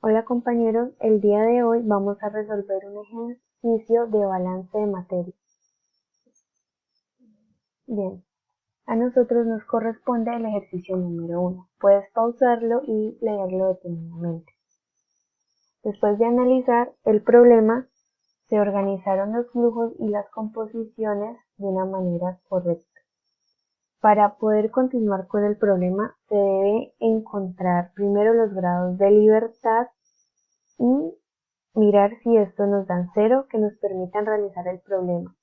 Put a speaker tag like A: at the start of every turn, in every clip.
A: Hola compañeros, el día de hoy vamos a resolver un ejercicio de balance de materia. Bien, a nosotros nos corresponde el ejercicio número 1. Puedes pausarlo y leerlo detenidamente. Después de analizar el problema, se organizaron los flujos y las composiciones de una manera correcta. Para poder continuar con el problema, se debe encontrar primero los grados de libertad y mirar si estos nos dan 0 que nos permitan realizar el problema.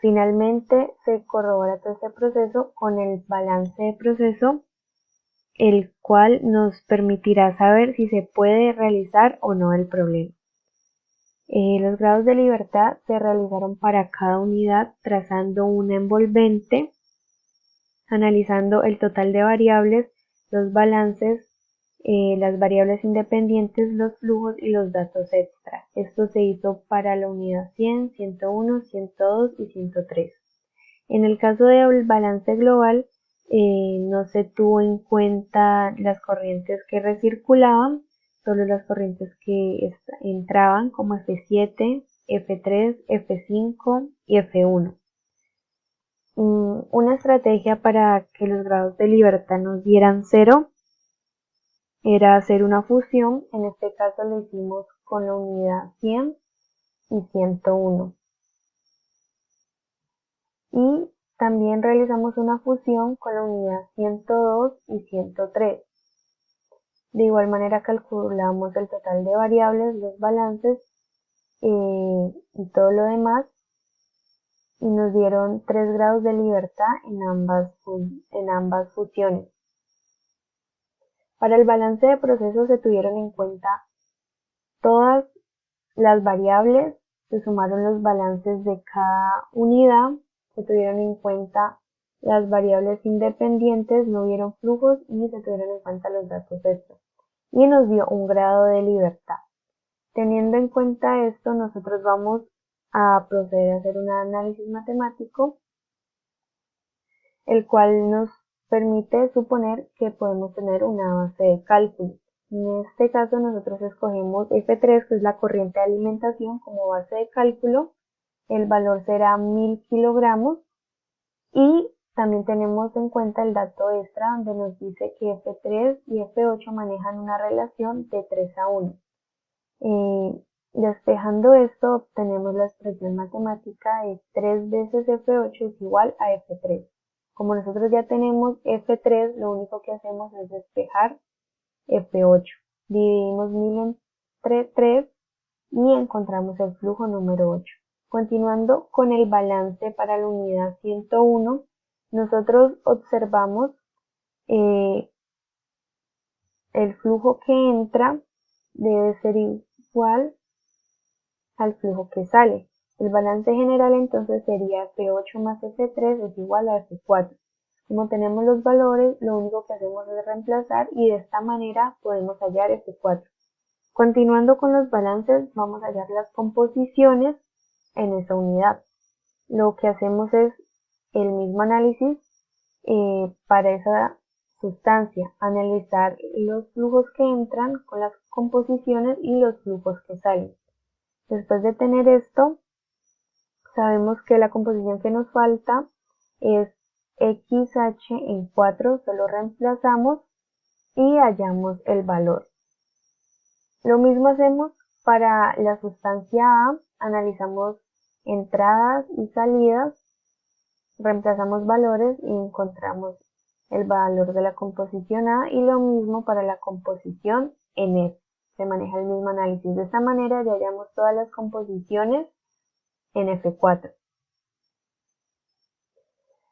A: Finalmente se corrobora todo este proceso con el balance de proceso, el cual nos permitirá saber si se puede realizar o no el problema. Los grados de libertad se realizaron para cada unidad trazando una envolvente, analizando el total de variables, los balances, las variables independientes, los flujos y los datos extra. Esto se hizo para la unidad 100, 101, 102 y 103. En el caso del balance global, no se tuvo en cuenta las corrientes que recirculaban, solo las corrientes que entraban como F7, F3, F5 y F1. Una estrategia para que los grados de libertad nos dieran 0 era hacer una fusión. En este caso lo hicimos con la unidad 100 y 101. Y también realizamos una fusión con la unidad 102 y 103. De igual manera calculamos el total de variables, los balances y todo lo demás, y nos dieron 3 grados de libertad en ambas fusiones. Para el balance de procesos se tuvieron en cuenta todas las variables, se sumaron los balances de cada unidad, se tuvieron en cuenta las variables independientes, no hubieron flujos y se tuvieron en cuenta los datos extras. Y nos dio un grado de libertad. Teniendo en cuenta esto, nosotros vamos a proceder a hacer un análisis matemático, el cual nos permite suponer que podemos tener una base de cálculo. En este caso nosotros escogemos F3, que es la corriente de alimentación, como base de cálculo. El valor será 1000 kilogramos y también tenemos en cuenta el dato extra donde nos dice que F3 y F8 manejan una relación de 3:1. Despejando esto obtenemos la expresión matemática de 3 veces F8 es igual a F3. Como nosotros ya tenemos F3, lo único que hacemos es despejar F8. Dividimos 1000 entre 3 y encontramos el flujo número 8. Continuando con el balance para la unidad 101, nosotros observamos el flujo que entra debe ser igual al flujo que sale. El balance general entonces sería F8 más F3 es igual a F4. Como tenemos los valores, lo único que hacemos es reemplazar y de esta manera podemos hallar F4. Continuando con los balances, vamos a hallar las composiciones en esa unidad. Lo que hacemos es el mismo análisis para esa sustancia, analizar los flujos que entran con las composiciones y los flujos que salen. Después de tener esto, sabemos que la composición que nos falta es XH en 4, solo reemplazamos y hallamos el valor. Lo mismo hacemos para la sustancia A, analizamos entradas y salidas, reemplazamos valores y encontramos el valor de la composición A, y lo mismo para la composición N. Se maneja el mismo análisis. De esta manera ya hallamos todas las composiciones en F4.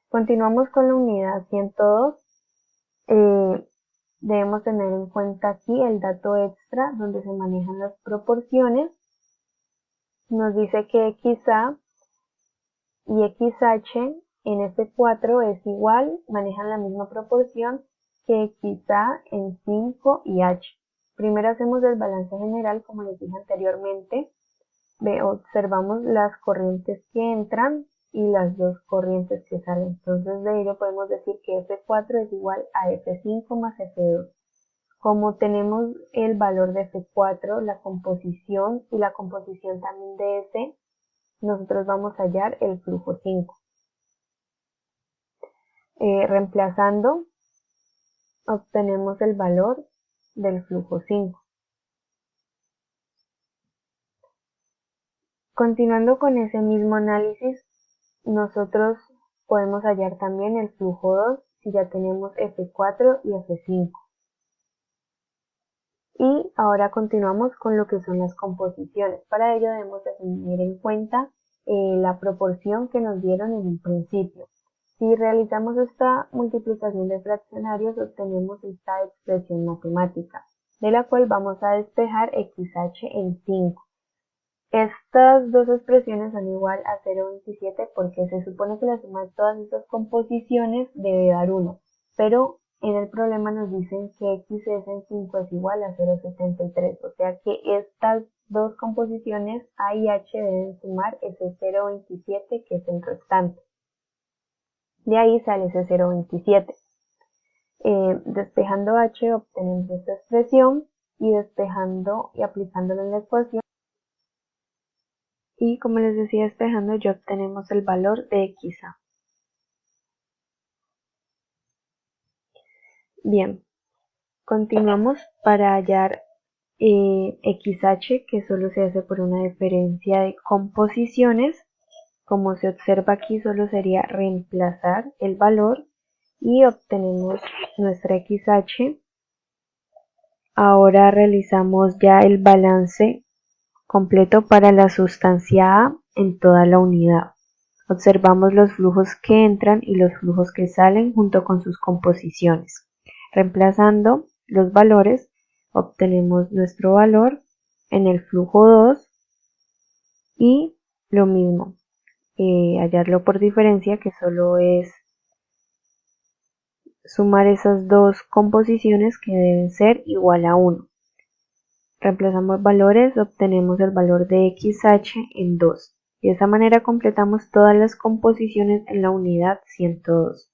A: Continuamos con la unidad 102. Debemos tener en cuenta aquí el dato extra donde se manejan las proporciones. Nos dice que XA y XH en F4 es igual, manejan la misma proporción que XA en 5 y H. Primero hacemos el balance general, como les dije anteriormente. Observamos las corrientes que entran y las dos corrientes que salen. Entonces de ello podemos decir que F4 es igual a F5 más F2. Como tenemos el valor de F4, la composición y la composición también de S, nosotros vamos a hallar el flujo 5. Reemplazando, obtenemos el valor del flujo 5. Continuando con ese mismo análisis, nosotros podemos hallar también el flujo 2 si ya tenemos F4 y F5. Y ahora continuamos con lo que son las composiciones. Para ello debemos de tener en cuenta la proporción que nos dieron en un principio. Si realizamos esta multiplicación de fraccionarios, obtenemos esta expresión matemática, de la cual vamos a despejar XH en 5. Estas dos expresiones son igual a 0,27 porque se supone que la suma de todas estas composiciones debe dar 1, pero en el problema nos dicen que XS en 5 es igual a 0,73, o sea que estas dos composiciones A y H deben sumar ese 0,27 que es el restante. De ahí sale ese 0,27. Despejando H obtenemos esta expresión y despejando y aplicándolo en la ecuación. Y como les decía, despejando ya obtenemos el valor de XA. Bien, continuamos para hallar XH, que solo se hace por una diferencia de composiciones. Como se observa aquí, solo sería reemplazar el valor y obtenemos nuestra XH. Ahora realizamos ya el balance completo para la sustancia A en toda la unidad. Observamos los flujos que entran y los flujos que salen junto con sus composiciones. Reemplazando los valores, obtenemos nuestro valor en el flujo 2 y lo mismo, hallarlo por diferencia, que solo es sumar esas dos composiciones que deben ser igual a 1. Reemplazamos valores, obtenemos el valor de XH en 2. Y de esa manera completamos todas las composiciones en la unidad 102.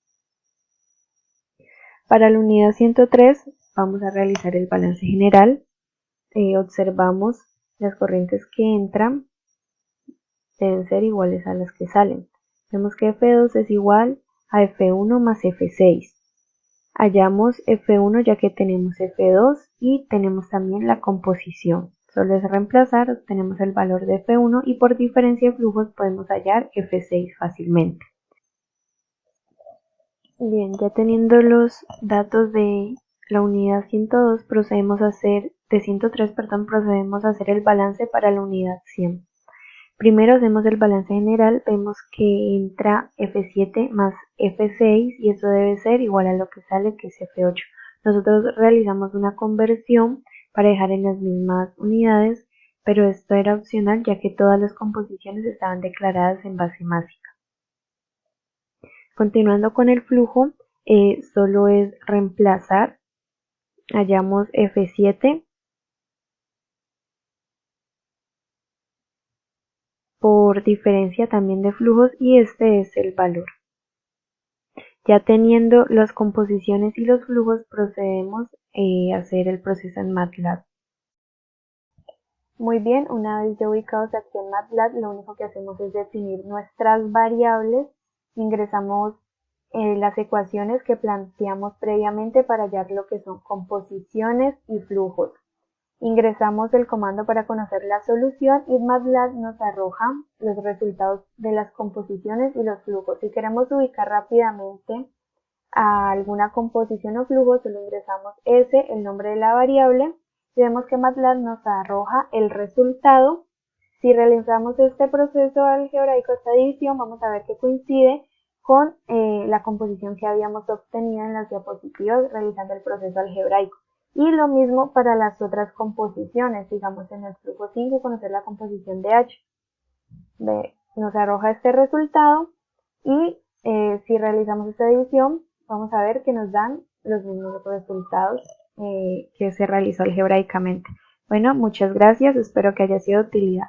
A: Para la unidad 103 vamos a realizar el balance general. Observamos las corrientes que entran deben ser iguales a las que salen. Vemos que F2 es igual a F1 más F6. Hallamos F1 ya que tenemos F2 y tenemos también la composición. Solo es reemplazar, obtenemos el valor de F1 y por diferencia de flujos podemos hallar F6 fácilmente. Bien, ya teniendo los datos de la unidad 102, procedemos a hacer el balance para la unidad 100. Primero hacemos el balance general, vemos que entra F7 más F6 y eso debe ser igual a lo que sale, que es F8. Nosotros realizamos una conversión para dejar en las mismas unidades, pero esto era opcional ya que todas las composiciones estaban declaradas en base másica. Continuando con el flujo, solo es reemplazar. Hallamos F7 por diferencia también de flujos y este es el valor. Ya teniendo las composiciones y los flujos, procedemos a hacer el proceso en MATLAB. Muy bien, una vez ya ubicados aquí en MATLAB, lo único que hacemos es definir nuestras variables. Ingresamos las ecuaciones que planteamos previamente para hallar lo que son composiciones y flujos. Ingresamos el comando para conocer la solución y MATLAB nos arroja los resultados de las composiciones y los flujos. Si queremos ubicar rápidamente a alguna composición o flujo, solo ingresamos S, el nombre de la variable, y vemos que MATLAB nos arroja el resultado. Si realizamos este proceso algebraico, esta división, vamos a ver que coincide con la composición que habíamos obtenido en las diapositivas realizando el proceso algebraico. Y lo mismo para las otras composiciones, digamos en el flujo 5, conocer la composición de H. Nos arroja este resultado y si realizamos esta división, vamos a ver que nos dan los mismos resultados que se realizó algebraicamente. Bueno, muchas gracias, espero que haya sido de utilidad.